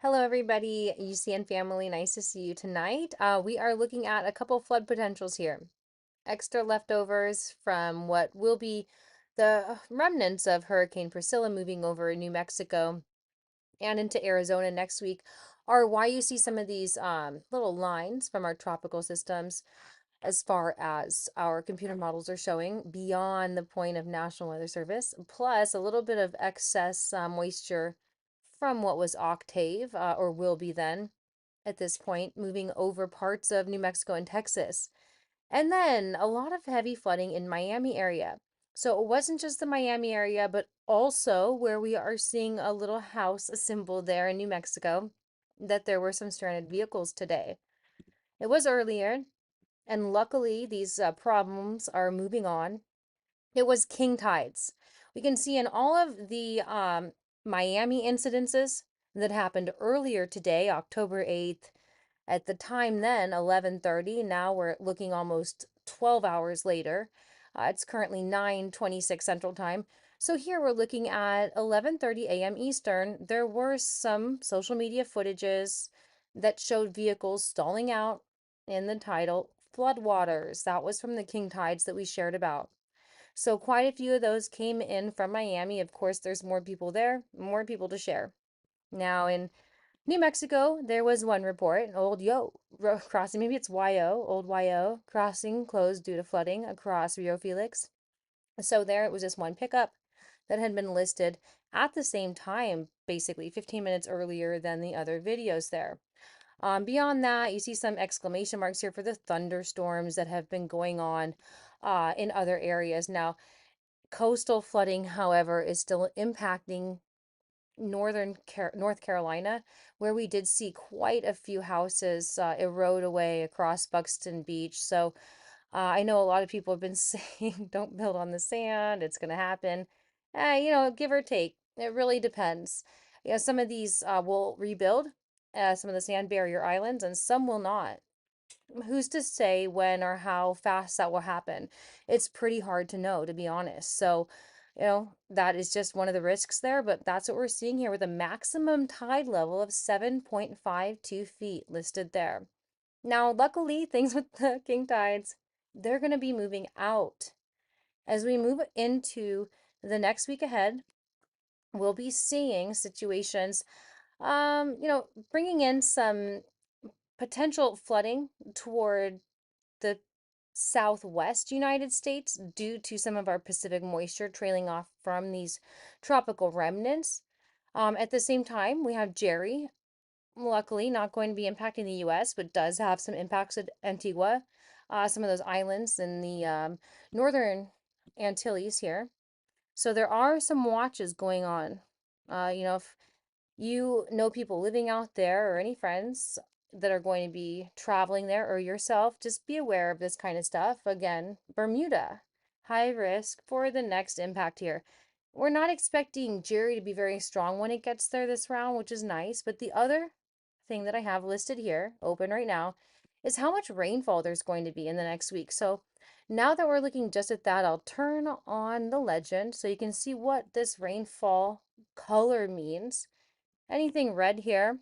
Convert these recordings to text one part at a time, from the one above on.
Hello, everybody, UCN family. Nice to see you tonight. We are looking at a couple flood potentials here. Extra leftovers from what will be the remnants of Hurricane Priscilla moving over New Mexico and into Arizona next week are why you see some of these little lines from our tropical systems as far as our computer models are showing beyond the point of National Weather Service, plus a little bit of excess moisture from what was octave or will be then at this point, moving over parts of New Mexico and Texas. And then a lot of heavy flooding in Miami area. So it wasn't just the Miami area, but also where we are seeing a little house assembled there in New Mexico, that there were some stranded vehicles today. It was earlier, and luckily these problems are moving on. It was king tides. We can see in all of the Miami incidences that happened earlier today, October 8th, at the time then, 11:30. Now we're looking almost 12 hours later. It's currently 9:26 Central Time. So here we're looking at 11:30 a.m. Eastern. There were some social media footages that showed vehicles stalling out in the tidal floodwaters. That was from the king tides that we shared about. So quite a few of those came in from Miami. Of course, there's more people there, more people to share. Now in New Mexico, there was one report, Old Yo crossing, maybe it's YO, Old YO crossing closed due to flooding across Rio Felix. So there it was just one pickup that had been listed at the same time, basically 15 minutes earlier than the other videos there. Beyond that, you see some exclamation marks here for the thunderstorms that have been going on in other areas. Now, coastal flooding, however, is still impacting North Carolina, where we did see quite a few houses erode away across Buxton Beach. So I know a lot of people have been saying, don't build on the sand, it's going to happen. Give or take. It really depends. Some of these will rebuild some of the sand barrier islands, and some will not. Who's to say when or how fast that will happen? It's pretty hard to know, to be honest. So, that is just one of the risks there, but that's what we're seeing here with a maximum tide level of 7.52 feet listed there. Now, luckily, things with the king tides, they're going to be moving out. As we move into the next week ahead, we'll be seeing situations, bringing in some potential flooding toward the southwest United States due to some of our Pacific moisture trailing off from these tropical remnants. At the same time, we have Jerry, luckily not going to be impacting the US, but does have some impacts at Antigua, some of those islands in the northern Antilles here. So there are some watches going on. If you know people living out there or any friends that are going to be traveling there or yourself, just be aware of this kind of stuff. Again, Bermuda, high risk for the next impact here. We're not expecting Jerry to be very strong when it gets there this round, which is nice. But the other thing that I have listed here, open right now, is how much rainfall there's going to be in the next week. So now that we're looking just at that, I'll turn on the legend so you can see what this rainfall color means. Anything red here,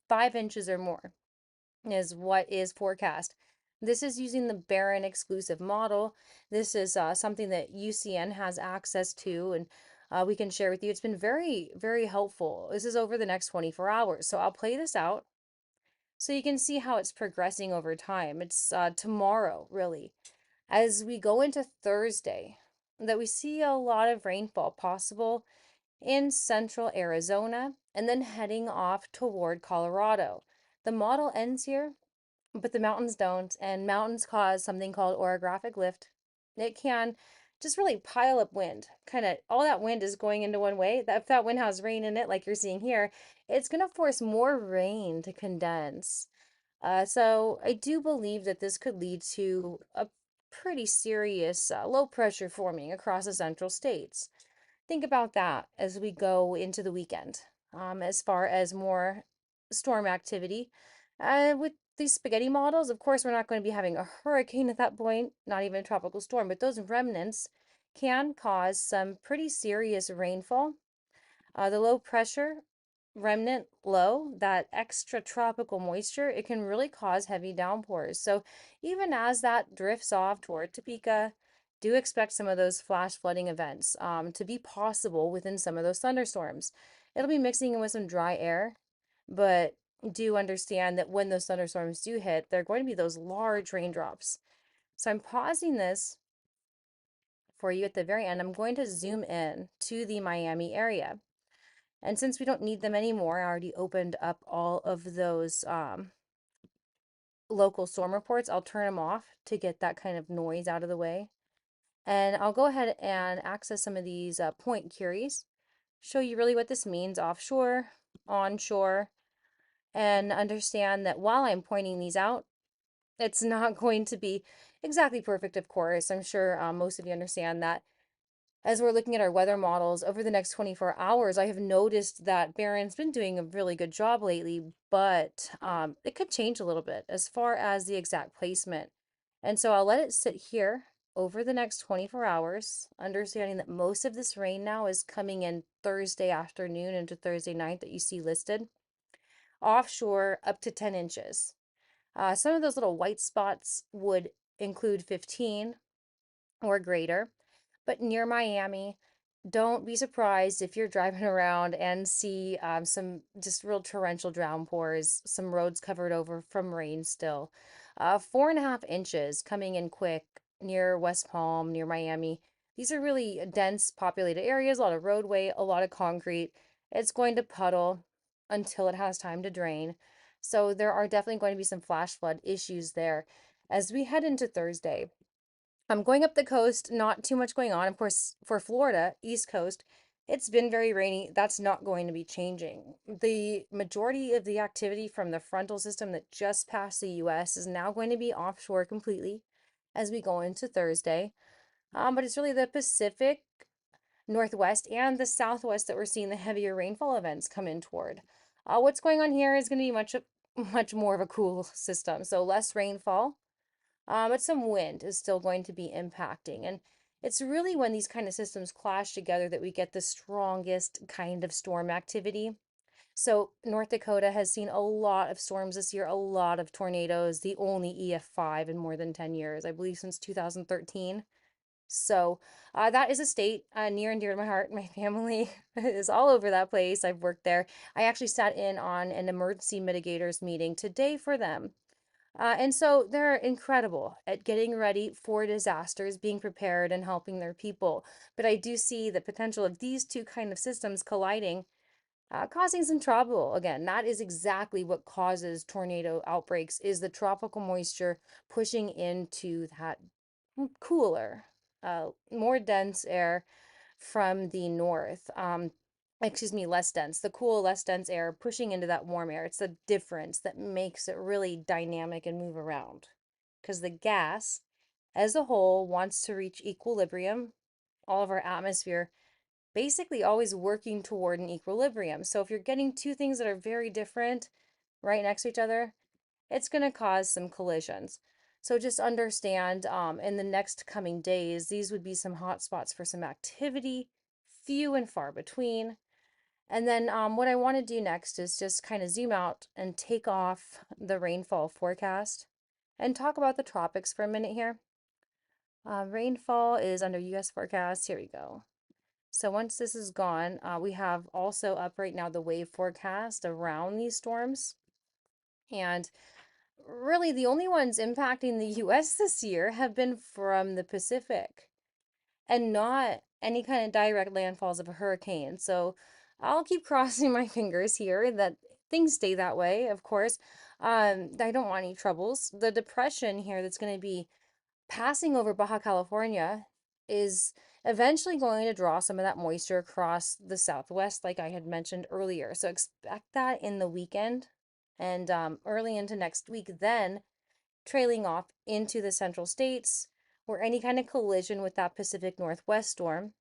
5 inches or more, is what is forecast. This is using the Barron exclusive model. This is something that UCN has access to, and we can share with you. It's been very, very helpful. This is over the next 24 hours. So I'll play this out so you can see how it's progressing over time. It's tomorrow, really, as we go into Thursday, that we see a lot of rainfall possible in central Arizona and then heading off toward Colorado. The model ends here, but the mountains don't, and mountains cause something called orographic lift. It can just really pile up wind. Kind of all that wind is going into one way. If that wind has rain in it, like you're seeing here, it's going to force more rain to condense. So I do believe that this could lead to a pretty serious low pressure forming across the central states. Think about that as we go into the weekend. As far as more storm activity, with these spaghetti models, of course, we're not going to be having a hurricane at that point, not even a tropical storm, but those remnants can cause some pretty serious rainfall. The low pressure remnant low, that extra tropical moisture, it can really cause heavy downpours. So even as that drifts off toward Topeka, do expect some of those flash flooding events to be possible within some of those thunderstorms. It'll be mixing in with some dry air, but do understand that when those thunderstorms do hit, they're going to be those large raindrops. So I'm pausing this for you at the very end. I'm going to zoom in to the Miami area. And since we don't need them anymore, I already opened up all of those local storm reports. I'll turn them off to get that kind of noise out of the way. And I'll go ahead and access some of these point queries, show you really what this means offshore, onshore, and understand that while I'm pointing these out, it's not going to be exactly perfect, of course. I'm sure most of you understand that. As we're looking at our weather models over the next 24 hours, I have noticed that Barron's been doing a really good job lately, but it could change a little bit as far as the exact placement. And so I'll let it sit here over the next 24 hours, understanding that most of this rain now is coming in Thursday afternoon into Thursday night that you see listed. Offshore, up to 10 inches. Some of those little white spots would include 15 or greater. But near Miami, don't be surprised if you're driving around and see some just real torrential downpours, some roads covered over from rain still. 4.5 inches coming in quick near West Palm, near Miami. These are really dense populated areas, a lot of roadway, a lot of concrete. It's going to puddle until it has time to drain. So there are definitely going to be some flash flood issues there. As we head into Thursday, I'm going up the coast, not too much going on. Of course, for Florida, East Coast, it's been very rainy. That's not going to be changing. The majority of the activity from the frontal system that just passed the US is now going to be offshore completely as we go into Thursday. But it's really the Pacific, Northwest, and the Southwest that we're seeing the heavier rainfall events come in toward. What's going on here is going to be much more of a cool system. So less rainfall, but some wind is still going to be impacting. And it's really when these kind of systems clash together that we get the strongest kind of storm activity. So North Dakota has seen a lot of storms this year, a lot of tornadoes, the only EF5 in more than 10 years, I believe since 2013. So that is a state near and dear to my heart. My family is all over that place. I've worked there. I actually sat in on an emergency mitigators meeting today for them, and so they're incredible at getting ready for disasters, being prepared, and helping their people. But I do see the potential of these two kind of systems colliding, causing some trouble. Again, that is exactly what causes tornado outbreaks, is the tropical moisture pushing into that cooler, more dense air from the north. Excuse me, less dense. The cool, less dense air pushing into that warm air. It's the difference that makes it really dynamic and move around. Because the gas as a whole wants to reach equilibrium. All of our atmosphere basically always working toward an equilibrium. So if you're getting two things that are very different right next to each other, it's going to cause some collisions. So just understand in the next coming days, these would be some hot spots for some activity, few and far between. And then what I want to do next is just kind of zoom out and take off the rainfall forecast and talk about the tropics for a minute here. Rainfall is under US forecast. Here we go. So once this is gone, we have also up right now the wave forecast around these storms. And really, the only ones impacting the US this year have been from the Pacific and not any kind of direct landfalls of a hurricane. So I'll keep crossing my fingers here that things stay that way, of course. I don't want any troubles. The depression here that's going to be passing over Baja California is eventually going to draw some of that moisture across the southwest, like I had mentioned earlier. So expect that in the weekend and early into next week, then trailing off into the central states, where any kind of collision with that Pacific Northwest storm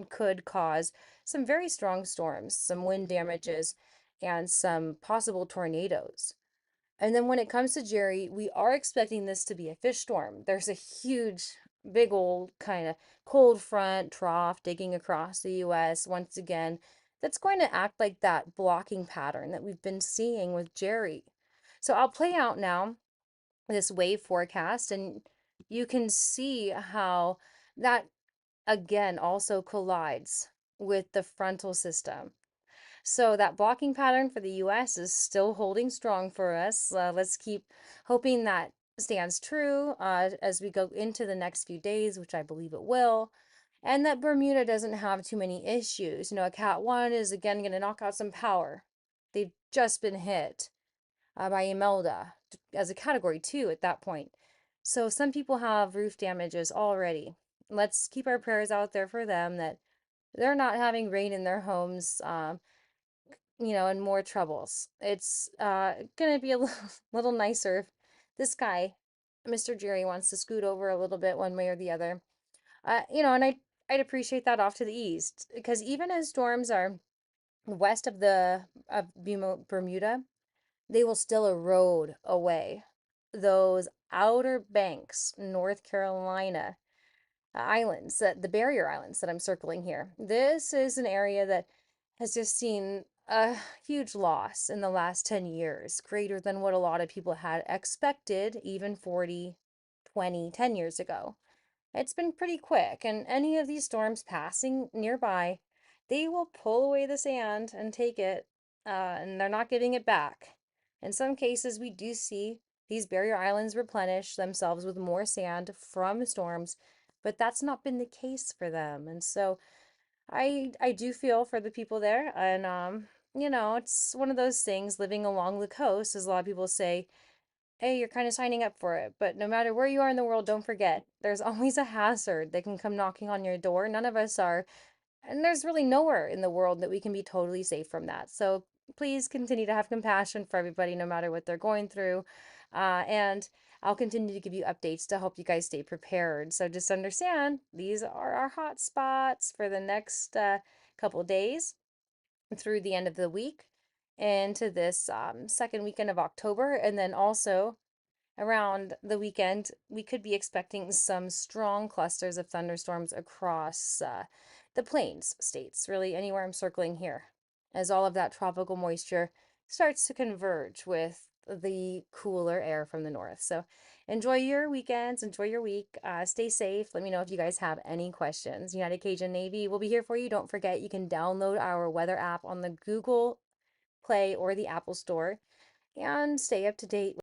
could cause some very strong storms, some wind damages, and some possible tornadoes. And then when it comes to Jerry, we are expecting this to be a fish storm. There's a huge, big old kind of cold front trough digging across the US. Once again, that's going to act like that blocking pattern that we've been seeing with Jerry. So I'll play out now this wave forecast, and you can see how that again also collides with the frontal system. So that blocking pattern for the US is still holding strong for us. Let's keep hoping that stands true as we go into the next few days, which I believe it will. And that Bermuda doesn't have too many issues. A Cat 1 is again going to knock out some power. They've just been hit by Imelda as a category 2 at that point. So some people have roof damages already. Let's keep our prayers out there for them that they're not having rain in their homes, and more troubles. It's gonna be a little nicer if this guy, Mr. Jerry, wants to scoot over a little bit one way or the other. And I'd appreciate that off to the east because even as storms are west of the of Bermuda, they will still erode away those outer banks, North Carolina islands, the barrier islands that I'm circling here. This is an area that has just seen a huge loss in the last 10 years, greater than what a lot of people had expected even 40, 20, 10 years ago. It's been pretty quick, and any of these storms passing nearby, they will pull away the sand and take it, and they're not getting it back. In some cases, we do see these barrier islands replenish themselves with more sand from storms, but that's not been the case for them. And so I do feel for the people there, and it's one of those things living along the coast, as a lot of people say, hey, you're kind of signing up for it. But no matter where you are in the world, don't forget, there's always a hazard that can come knocking on your door. None of us are, and there's really nowhere in the world that we can be totally safe from that. So please continue to have compassion for everybody, no matter what they're going through. And I'll continue to give you updates to help you guys stay prepared. So just understand, these are our hot spots for the next couple days through the end of the week into this second weekend of October. And then also around the weekend, we could be expecting some strong clusters of thunderstorms across the plains states, really anywhere I'm circling here, as all of that tropical moisture starts to converge with the cooler air from the north. So enjoy your weekends, enjoy your week, stay safe. Let me know if you guys have any questions. United Cajun Navy will be here for you. Don't forget, you can download our weather app on the Google Play or the Apple Store and stay up to date